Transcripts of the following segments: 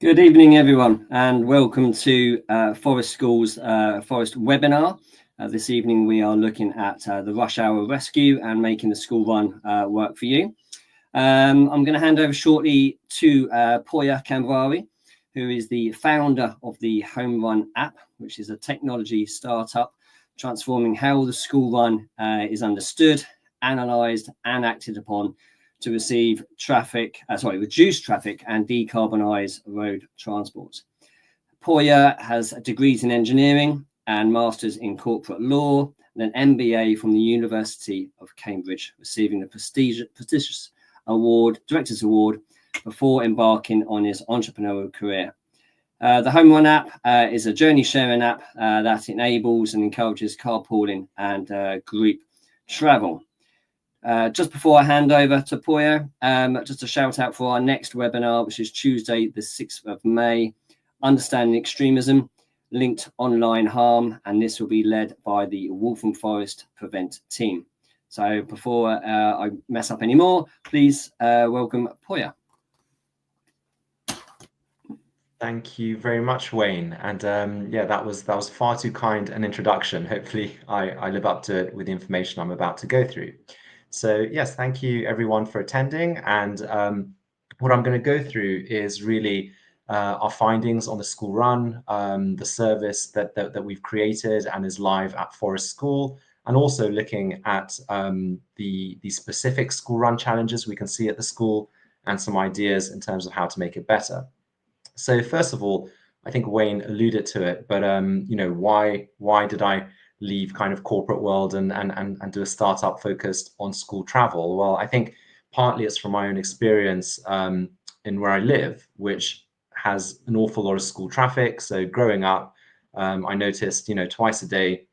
Good evening, everyone, and welcome to Forest School's Forest webinar. This evening, we are looking at the rush hour rescue and making the school run work for you. I'm going to hand over shortly to Pooya Kamvari, who is the founder of the Home Run app, which is a technology startup transforming how the school run is understood, analysed, and acted upon to reduce traffic and decarbonise road transport. Pooya has degrees in engineering and masters in corporate law and an MBA from the University of Cambridge, receiving the prestigious Directors Award before embarking on his entrepreneurial career. The Home Run app is a journey sharing app that enables and encourages carpooling and group travel. Just before I hand over to Pooya, just a shout out for our next webinar, which is Tuesday, the 6th of May, Understanding Extremism, Linked Online Harm, and this will be led by the Waltham Forest Prevent team. So before I mess up any more, please welcome Pooya. Thank you very much, Wayne. And yeah, that was far too kind an introduction. Hopefully I live up to it with the information I'm about to go through. So yes, thank you everyone for attending. And what I'm going to go through is really our findings on the school run, the service that we've created and is live at Forest School, and also looking at the specific school run challenges we can see at the school and some ideas in terms of how to make it better. So first of all, I think Wayne alluded to it, but why did I leave kind of corporate world and do a startup focused on school travel? Well, I think partly it's from my own experience in where I live, which has an awful lot of school traffic. So growing up, I noticed, twice a day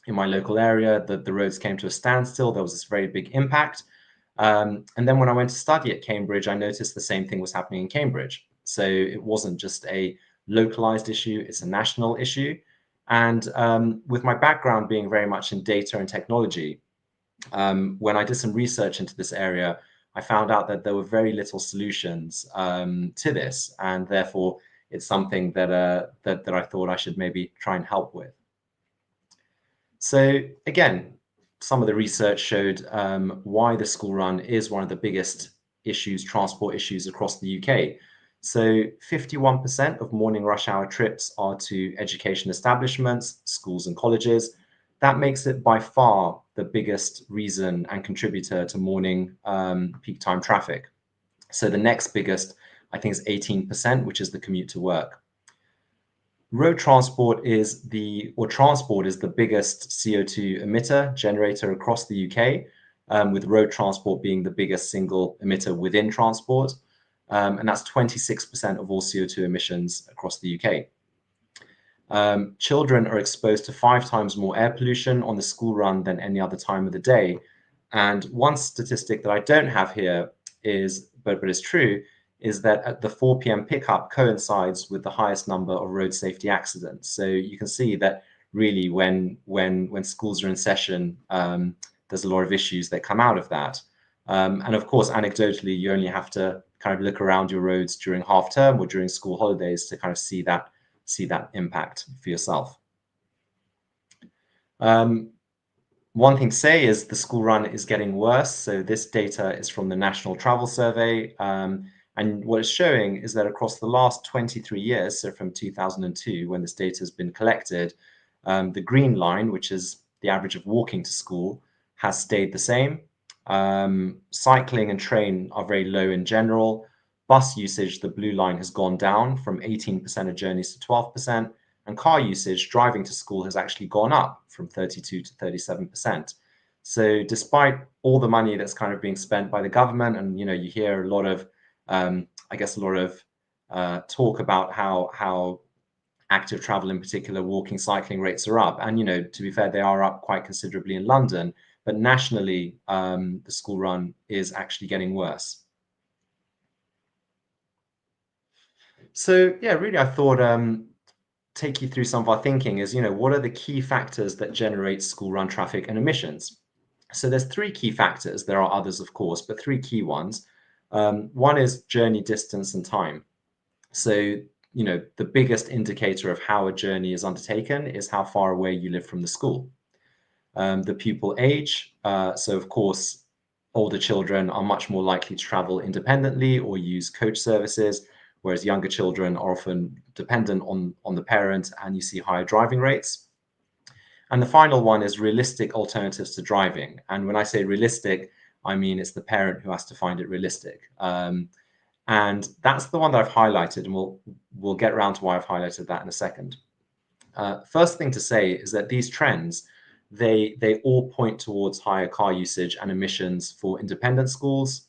in my local area that the roads came to a standstill. There was this very big impact. And then when I went to study at Cambridge, I noticed the same thing was happening in Cambridge. So it wasn't just a localized issue, it's a national issue. And with my background being very much in data and technology, when I did some research into this area, I found out that there were very little solutions to this, and therefore it's something that I thought I should maybe try and help with. So again, some of the research showed why the school run is one of the biggest transport issues across the UK. So 51% of morning rush hour trips are to education establishments, schools and colleges. That makes it by far the biggest reason and contributor to morning peak time traffic. So the next biggest, I think, is 18%, which is the commute to work. Road transport is the biggest CO2 emitter generator across the UK, with road transport being the biggest single emitter within transport. And that's 26% of all CO2 emissions across the UK. Children are exposed to 5 times more air pollution on the school run than any other time of the day. And one statistic that I don't have here is, but is true, is that at the 4 p.m. pickup coincides with the highest number of road safety accidents. So you can see that really when schools are in session, there's a lot of issues that come out of that. And of course, anecdotally, you only have to kind of look around your roads during half term or during school holidays to kind of see that impact for yourself. One thing to say is the school run is getting worse. So this data is from the National Travel Survey. And what it's showing is that across the last 23 years, so from 2002, when this data has been collected, the green line, which is the average of walking to school, has stayed the same. Cycling and train are very low in general. Bus usage, the blue line, has gone down from 18% of journeys to 12%, and car usage, driving to school, has actually gone up from 32 to 37%. So despite all the money that's kind of being spent by the government, and you hear a lot of, talk about how active travel, in particular walking, cycling rates are up, and to be fair, they are up quite considerably in London. But nationally, the school run is actually getting worse. So yeah, really, I thought take you through some of our thinking is, what are the key factors that generate school run traffic and emissions? So there's 3 key factors. There are others, of course, but 3 key ones. One is journey distance and time. So the biggest indicator of how a journey is undertaken is how far away you live from the school. The pupil age, so of course, older children are much more likely to travel independently or use coach services, whereas younger children are often dependent on the parent, and you see higher driving rates. And the final one is realistic alternatives to driving. And when I say realistic, I mean it's the parent who has to find it realistic. And that's the one that I've highlighted, and we'll get around to why I've highlighted that in a second. First thing to say is that these trends, they all point towards higher car usage and emissions for independent schools,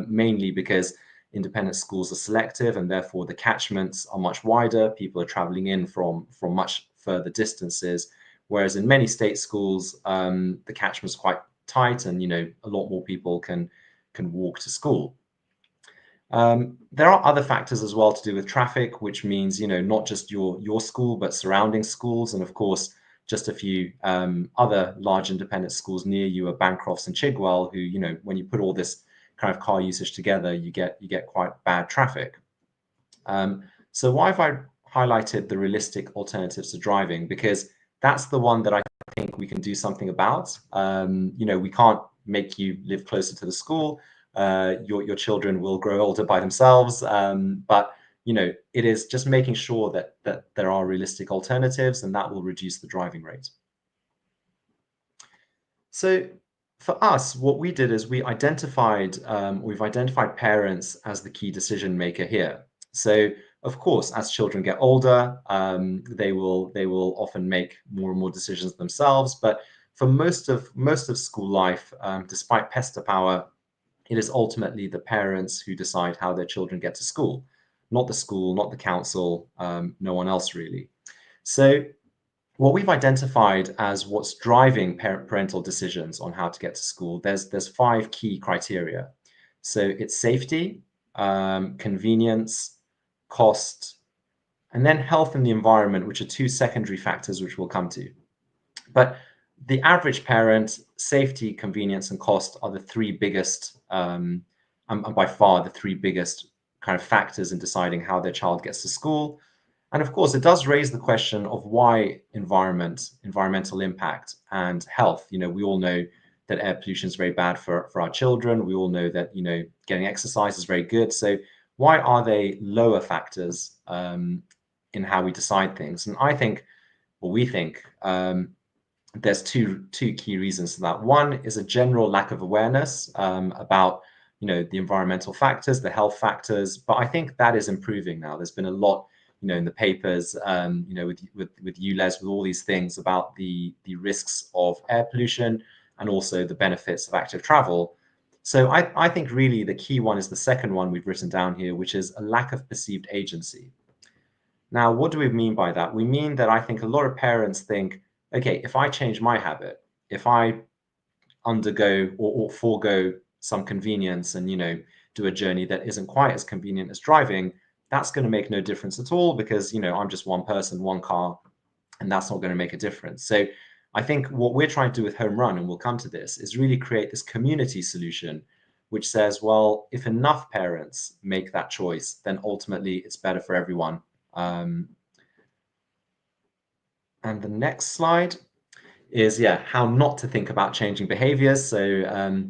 mainly because independent schools are selective and therefore the catchments are much wider. People are traveling in from much further distances, whereas in many state schools, the catchment's quite tight, and a lot more people can walk to school. There are other factors as well to do with traffic, which means, not just your school, but surrounding schools. And of course, just a few other large independent schools near you are Bancrofts and Chigwell, who, when you put all this kind of car usage together, you get quite bad traffic. So why have I highlighted the realistic alternatives to driving? Because that's the one that I think we can do something about. We can't make you live closer to the school. Your children will grow older by themselves, but it is just making sure that there are realistic alternatives, and that will reduce the driving rate. So for us, what we did is we've identified parents as the key decision maker here. So of course, as children get older, they will often make more and more decisions themselves. But for most of school life, despite PESTA power, it is ultimately the parents who decide how their children get to school, not the school, not the council, no one else really. So what we've identified as what's driving parental decisions on how to get to school, there's 5 key criteria. So it's safety, convenience, cost, and then health and the environment, which are 2 secondary factors which we'll come to. But the average parent, safety, convenience, and cost are the 3 biggest, and by far the 3 biggest kind of factors in deciding how their child gets to school. And of course, it does raise the question of why environmental impact and health. We all know that air pollution is very bad for our children. We all know that, getting exercise is very good. So why are they lower factors in how we decide things? And we think, there's two key reasons for that. One is a general lack of awareness about the environmental factors, the health factors, but I think that is improving now. There's been a lot in the papers, with ULEZ, with all these things about the risks of air pollution and also the benefits of active travel. So I think really the key one is the second one we've written down here, which is a lack of perceived agency. Now, what do we mean by that? We mean that I think a lot of parents think, okay, if I change my habit, if I undergo or forego some convenience and, do a journey that isn't quite as convenient as driving, that's going to make no difference at all because, I'm just one person, one car, and that's not going to make a difference. So I think what we're trying to do with Home Run, and we'll come to this, is really create this community solution, which says, well, if enough parents make that choice, then ultimately it's better for everyone. And the next slide is, how not to think about changing behaviors. So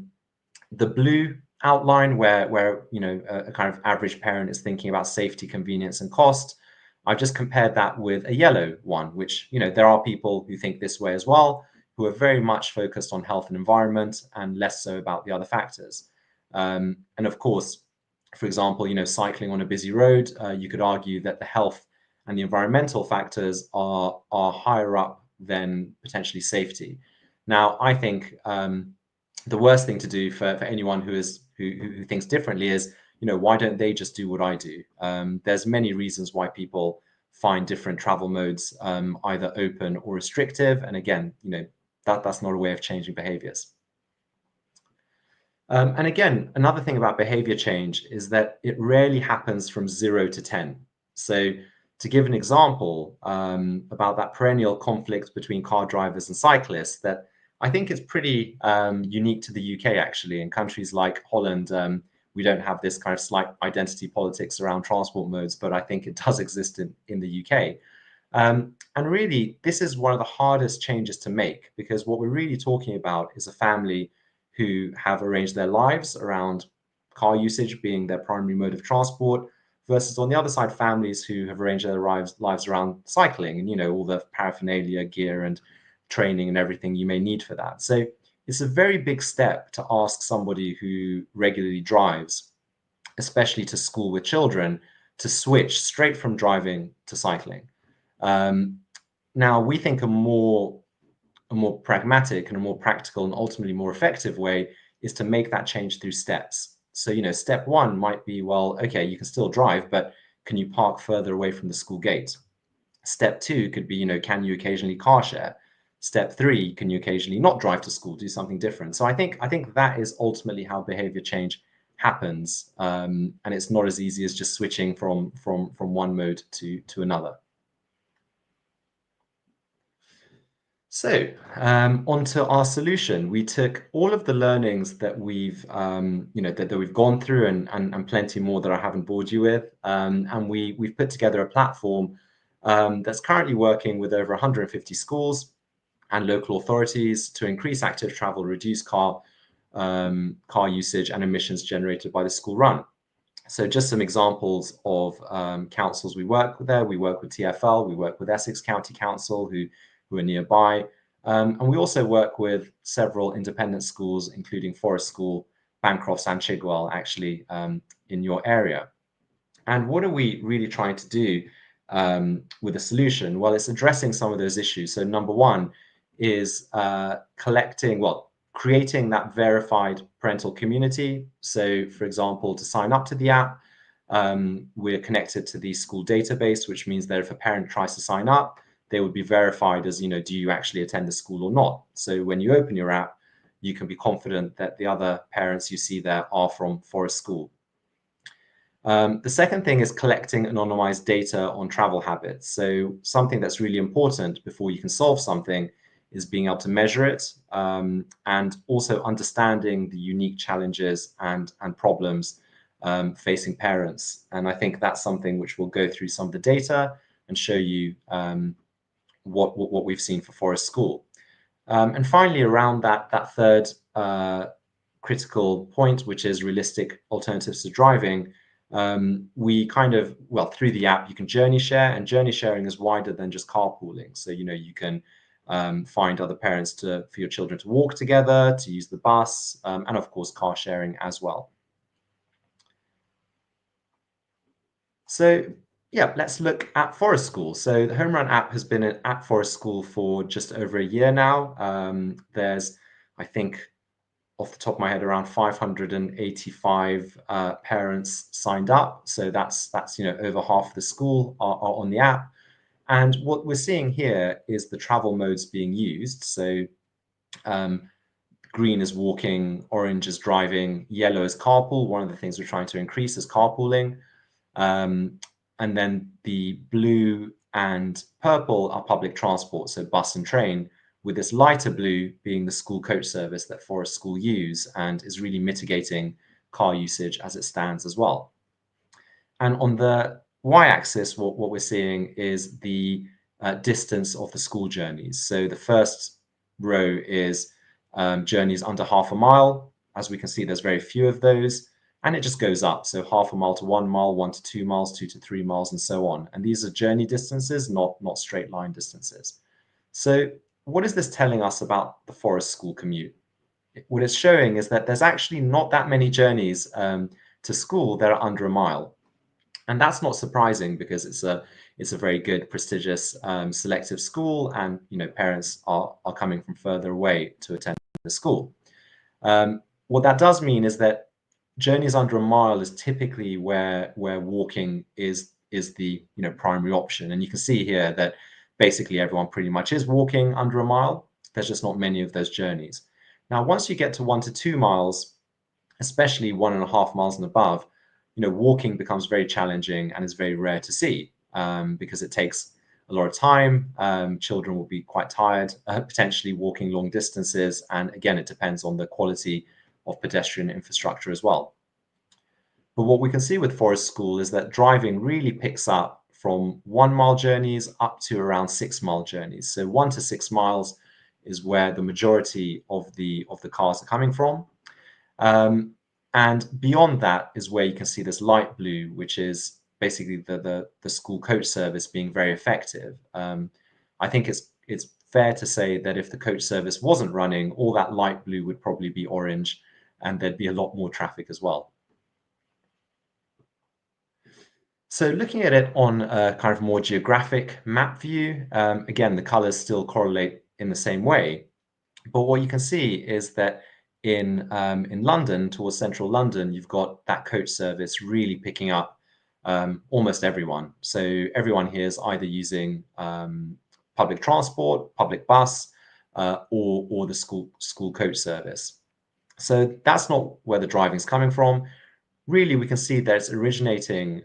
the blue outline where a kind of average parent is thinking about safety, convenience, and cost. I've just compared that with a yellow one, which, there are people who think this way as well, who are very much focused on health and environment and less so about the other factors. And of course, for example, cycling on a busy road, you could argue that the health and the environmental factors are higher up than potentially safety. Now, I think the worst thing to do for anyone who thinks differently is, why don't they just do what I do? There's many reasons why people find different travel modes either open or restrictive. And again, that's not a way of changing behaviors. And again, another thing about behavior change is that it rarely happens from 0 to 10. So to give an example about that perennial conflict between car drivers and cyclists, that I think is pretty unique to the UK, actually. In countries like Holland, we don't have this kind of slight identity politics around transport modes, but I think it does exist in the UK. And really, this is one of the hardest changes to make, because what we're really talking about is a family who have arranged their lives around car usage being their primary mode of transport, versus on the other side, families who have arranged their lives around cycling and, all the paraphernalia, gear and training and everything you may need for that. So it's a very big step to ask somebody who regularly drives, especially to school with children, to switch straight from driving to cycling. Now, we think a more pragmatic and a more practical and ultimately more effective way is to make that change through steps. So, step one might be, well, okay, you can still drive, but can you park further away from the school gate? Step two could be, can you occasionally car share? Step three, can you occasionally not drive to school, do something different? So I think that is ultimately how behavior change happens, and it's not as easy as just switching from one mode to another. So onto our solution. We took all of the learnings that we've that we've gone through and plenty more that I haven't bored you with, and we've put together a platform that's currently working with over 150 schools and local authorities to increase active travel, reduce car usage and emissions generated by the school run. So just some examples of councils we work with there. We work with TfL, we work with Essex County Council, who are nearby. And we also work with several independent schools, including Forest School, Bancrofts and Chigwell, actually, in your area. And what are we really trying to do with a solution? Well, it's addressing some of those issues. So number one is creating that verified parental community. So for example, to sign up to the app, we're connected to the school database, which means that if a parent tries to sign up, they would be verified as, do you actually attend the school or not? So when you open your app, you can be confident that the other parents you see there are from Forest School. The second thing is collecting anonymized data on travel habits. So something that's really important before you can solve something is being able to measure it, and also understanding the unique challenges and problems facing parents. And I think that's something which we'll go through some of the data and show you what we've seen for Forest School. And finally, around that third critical point, which is realistic alternatives to driving, we through the app, you can journey share, and journey sharing is wider than just carpooling. So, you can find other parents for your children to walk together, to use the bus, and of course, car sharing as well. So yeah, let's look at Forest School. So the Home Run app has been at Forest School for just over a year now. There's, I think, off the top of my head, around 585 parents signed up. So that's over half the school are on the app. And what we're seeing here is the travel modes being used. So green is walking, orange is driving, yellow is carpool. One of the things we're trying to increase is carpooling. And then the blue and purple are public transport, so bus and train, with this lighter blue being the school coach service that Forest School use and is really mitigating car usage as it stands as well. And on the y-axis, what we're seeing is the distance of the school journeys. So the first row is journeys under half a mile. As we can see, there's very few of those. And it just goes up. So half a mile to 1 mile, 1 to 2 miles, 2 to 3 miles, and so on. And these are journey distances, not straight line distances. So what is this telling us about the Forest School commute? What it's showing is that there's actually not that many journeys to school that are under a mile. And that's not surprising, because it's a very good, prestigious, selective school, and parents are coming from further away to attend the school. What that does mean is that journeys under a mile is typically where walking is the primary option. And you can see here that basically everyone pretty much is walking under a mile. There's just not many of those journeys. Now, once you get to 1 to 2 miles, especially 1.5 miles and above, walking becomes very challenging and is very rare to see, because it takes a lot of time. Children will be quite tired, potentially walking long distances. And again, it depends on the quality of pedestrian infrastructure as well. But what we can see with Forest School is that driving really picks up from 1 mile journeys up to around 6 mile journeys. So 1 to 6 miles is where the majority of the cars are coming from. And beyond that is where you can see this light blue, which is basically the school coach service being very effective. I think it's fair to say that if the coach service wasn't running, all that light blue would probably be orange, and there'd be a lot more traffic as well. So looking at it on a kind of more geographic map view, again, the colors still correlate in the same way. But what you can see is that in London, towards central London, you've got that coach service really picking up almost everyone. So everyone here is either using public transport, public bus, or the school coach service. So that's not where the driving's coming from. Really, we can see that it's originating,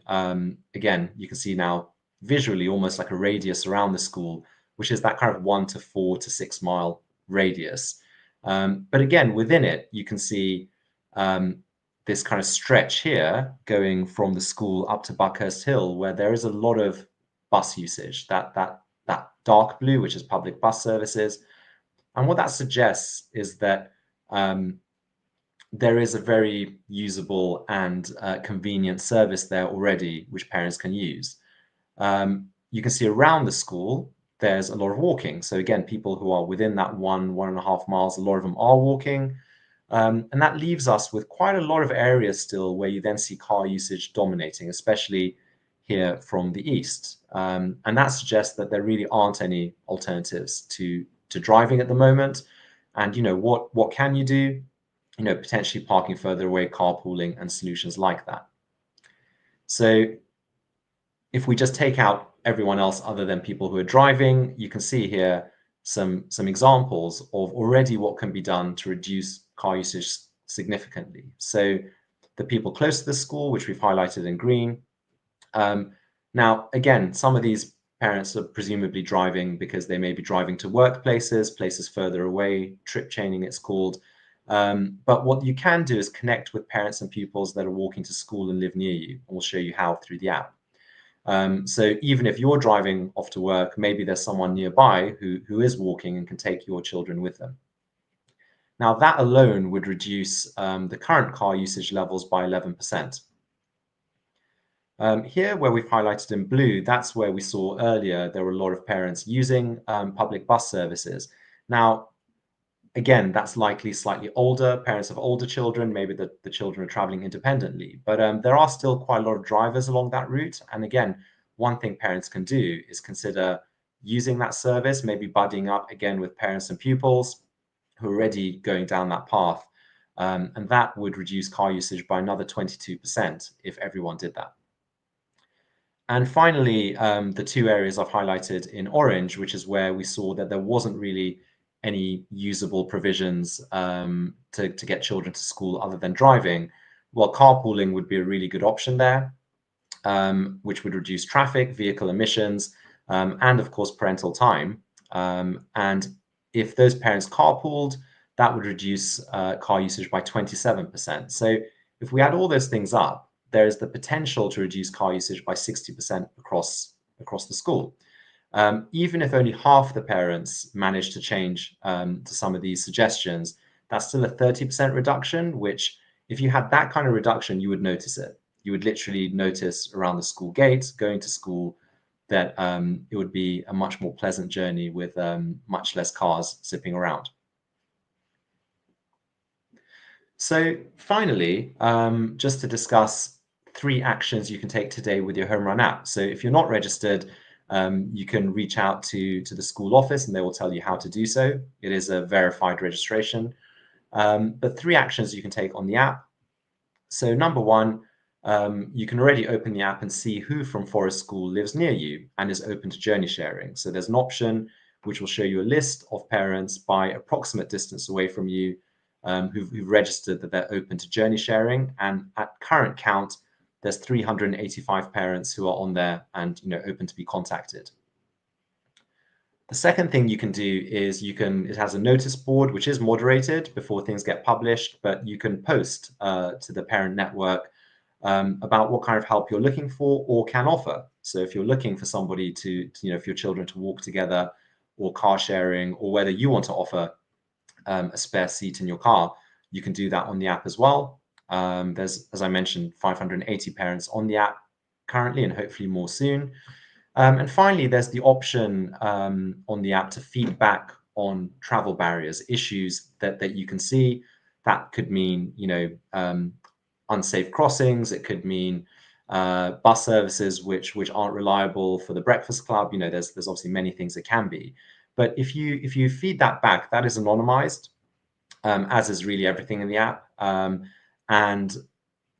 again, you can see now visually almost like a radius around the school, which is that kind of 1 to 4 to 6 mile radius. But again, within it, you can see this kind of stretch here going from the school up to Buckhurst Hill, where there is a lot of bus usage, that dark blue, which is public bus services. And what that suggests is that there is a very usable and convenient service there already, which parents can use. You can see around the school, there's a lot of walking. So again, people who are within that 1.5 miles, a lot of them are walking. And that leaves us with quite a lot of areas still where you then see car usage dominating, especially here from the east. And that suggests that there really aren't any alternatives to driving at the moment. And what can you do? Potentially parking further away, carpooling, and solutions like that. So if we just take out everyone else other than people who are driving, you can see here some examples of already what can be done to reduce car usage significantly. So the people close to the school, which we've highlighted in green. Now, again, some of these parents are presumably driving because they may be driving to workplaces, places further away, trip chaining it's called. But what you can do is connect with parents and pupils that are walking to school and live near you. And we'll show you how through the app. So even if you're driving off to work, maybe there's someone nearby who is walking and can take your children with them. Now, that alone would reduce the current car usage levels by 11%. Here, where we've highlighted in blue, that's where we saw earlier there were a lot of parents using public bus services. Now, again, that's likely slightly older, parents of older children, maybe the children are traveling independently. But there are still quite a lot of drivers along that route. And again, one thing parents can do is consider using that service, maybe buddying up again with parents and pupils who are already going down that path. And that would reduce car usage by another 22% if everyone did that. And finally, the two areas I've highlighted in orange, which is where we saw that there wasn't really any usable provisions to get children to school other than driving. Well, carpooling would be a really good option there, which would reduce traffic, vehicle emissions, and of course, parental time. And if those parents carpooled, that would reduce car usage by 27%. So if we add all those things up, there is the potential to reduce car usage by 60% across the school. Even if only half the parents manage to change to some of these suggestions, that's still a 30% reduction, which if you had that kind of reduction, you would notice it. You would literally notice around the school gate, going to school, that it would be a much more pleasant journey with much less cars zipping around. So finally, just to discuss 3 actions you can take today with your Home Run app. So if you're not registered, you can reach out to the school office and they will tell you how to do so. It is a verified registration. But 3 actions you can take on the app. So number 1, you can already open the app and see who from Forest School lives near you and is open to journey sharing. So there's an option which will show you a list of parents by approximate distance away from you who've registered that they're open to journey sharing. And at current count, there's 385 parents who are on there and open to be contacted. The second thing you can do is it has a notice board which is moderated before things get published, but you can post to the parent network about what kind of help you're looking for or can offer. So if you're looking for somebody to for your children to walk together, or car sharing, or whether you want to offer a spare seat in your car, you can do that on the app as well. There's, as I mentioned, 580 parents on the app currently, and hopefully more soon. And finally, there's the option on the app to feedback on travel barriers, issues that you can see. That could mean, unsafe crossings. It could mean bus services which aren't reliable for the breakfast club. There's obviously many things it can be. But if you feed that back, that is anonymized, as is really everything in the app.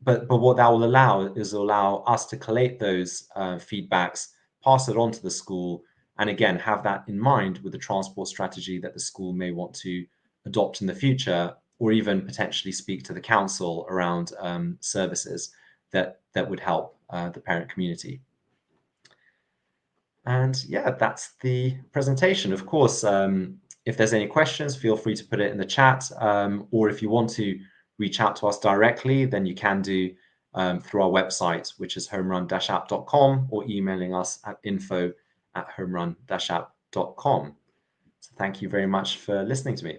But what that will allow us to collate those feedbacks, pass it on to the school, and again have that in mind with the transport strategy that the school may want to adopt in the future, or even potentially speak to the council around services that would help the parent community. And yeah, that's the presentation. Of course, if there's any questions, feel free to put it in the chat, or if you want to reach out to us directly, then you can do through our website, which is homerun-app.com, or emailing us at info@homerun-app.com. So thank you very much for listening to me.